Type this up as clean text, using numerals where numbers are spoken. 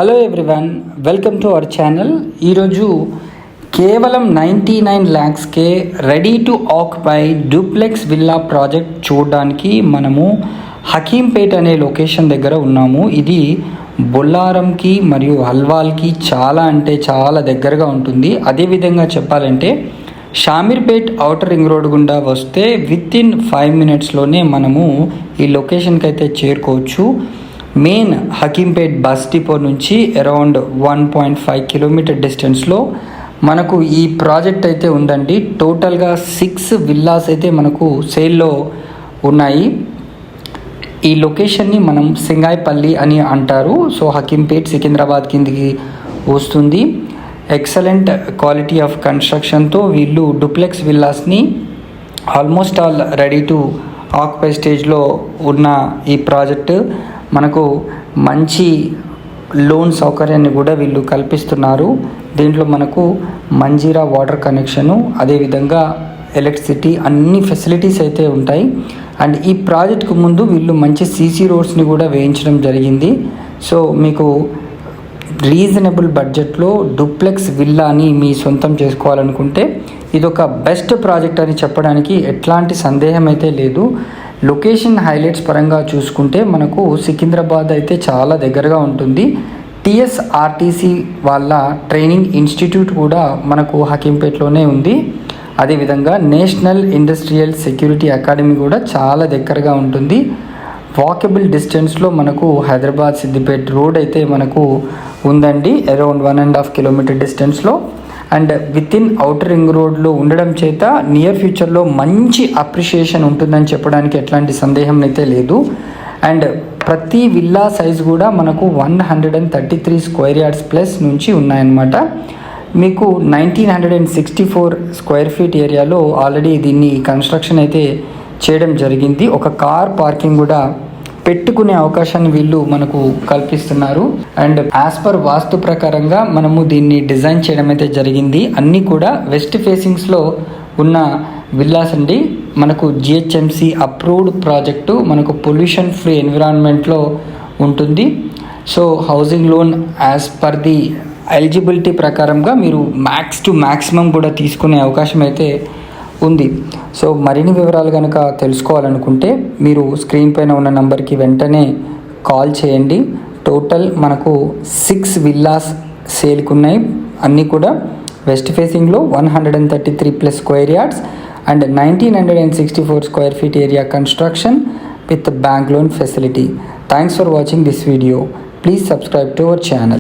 Hello everyone, welcome to our channel. ఈరోజు కేవలం 99 lakhsకే ready to occupy duplex villa project చూడడానికి మనము హకీంపేట్ అనే లొకేషన్ దగ్గర ఉన్నాము. ఇది బొల్లారంకి మరియు హల్వాల్కి చాలా దగ్గరగా ఉంటుంది. అదేవిధంగా చెప్పాలంటే షామీర్పేట్ ఔటర్ రింగ్ రోడ్ గుండా వస్తే వితిన్ 5 minutesలోనే మనము ఈ లొకేషన్కి అయితే చేరుకోవచ్చు. మెయిన్ హకీంపేట్ బస్ డిపో నుంచి అరౌండ్ 1.5 kilometer డిస్టెన్స్లో మనకు ఈ ప్రాజెక్ట్ అయితే ఉందండి. టోటల్గా 6 విల్లాస్ అయితే మనకు సేల్లో ఉన్నాయి. ఈ లొకేషన్ని మనం సింగాయిపల్లి అని అంటారు. సో హకీంపేట్ సికింద్రాబాద్ కిందికి వస్తుంది. ఎక్సలెంట్ క్వాలిటీ ఆఫ్ కన్స్ట్రక్షన్తో వీళ్ళు డూప్లెక్స్ విల్లాస్ని almost all ready to occupy స్టేజ్లో ఉన్న ఈ ప్రాజెక్టు మనకు మంచి లోన్ సౌకర్యాన్ని కూడా వీళ్ళు కల్పిస్తున్నారు. దీంట్లో మనకు మంజీరా వాటర్ కనెక్షను, అదేవిధంగా ఎలక్ట్రిసిటీ, అన్ని ఫెసిలిటీస్ అయితే ఉంటాయి. అండ్ ఈ ప్రాజెక్టుకు ముందు వీళ్ళు మంచి సీసీ రోడ్స్ని కూడా వేయించడం జరిగింది. సో మీకు రీజనబుల్ బడ్జెట్లో డూప్లెక్స్ విల్లాని మీ సొంతం చేసుకోవాలనుకుంటే ఇదొక బెస్ట్ ప్రాజెక్ట్ అని చెప్పడానికి ఎట్లాంటి సందేహం అయితే లేదు. లొకేషన్ హైలైట్స్ పరంగా చూసుకుంటే మనకు సికింద్రాబాద్ అయితే చాలా దగ్గరగా ఉంటుంది. టీఎస్ఆర్టీసీ వాళ్ళ ట్రైనింగ్ ఇన్స్టిట్యూట్ కూడా మనకు హకీంపేట్లోనే ఉంది. అదేవిధంగా నేషనల్ ఇండస్ట్రియల్ సెక్యూరిటీ అకాడమీ కూడా చాలా దగ్గరగా ఉంటుంది. వాకబుల్ డిస్టెన్స్లో మనకు హైదరాబాద్ సిద్దిపేట రోడ్ అయితే మనకు ఉందండి, అరౌండ్ 1.5 kilometer డిస్టెన్స్లో. అండ్ వితిన్ ఔటర్ రింగ్ రోడ్లో ఉండడం చేత నియర్ ఫ్యూచర్లో మంచి అప్రిషియేషన్ ఉంటుందని చెప్పడానికి ఎట్లాంటి సందేహం అయితే లేదు. అండ్ ప్రతి విల్లా సైజ్ కూడా మనకు 133 square yards ప్లస్ నుంచి ఉన్నాయన్నమాట. మీకు 1964 square feet ఏరియాలో ఆల్రెడీ దీన్ని కన్స్ట్రక్షన్ అయితే చేయడం జరిగింది. ఒక కార్ పార్కింగ్ కూడా పెట్టుకునే అవకాశాన్ని వీళ్ళు మనకు కల్పిస్తున్నారు. అండ్ యాజ్ పర్ వాస్తు ప్రకారంగా మనము దీన్ని డిజైన్ చేయడం అయితే జరిగింది. అన్నీ కూడా వెస్ట్ ఫేసింగ్స్లో ఉన్న విల్లాస్ అండి. మనకు జిహెచ్ఎంసి అప్రూవ్డ్ ప్రాజెక్టు, మనకు పొల్యూషన్ ఫ్రీ ఎన్విరాన్మెంట్లో ఉంటుంది. So housing loan as per the eligibility ప్రకారంగా మీరు మ్యాక్సిమం కూడా తీసుకునే అవకాశం అయితే ఉంది. సో మరిన్ని వివరాలు కనుక తెలుసుకోవాలనుకుంటే మీరు స్క్రీన్ పైన ఉన్న నంబర్కి వెంటనే కాల్ చేయండి. టోటల్ మనకు 6 విల్లాస్ సేల్కి ఉన్నాయి. అన్నీ కూడా వెస్ట్ ఫేసింగ్లో 133+ square yards and 1964 square feet area construction with bank loan facility. Thanks for watching this video. Please subscribe to our channel.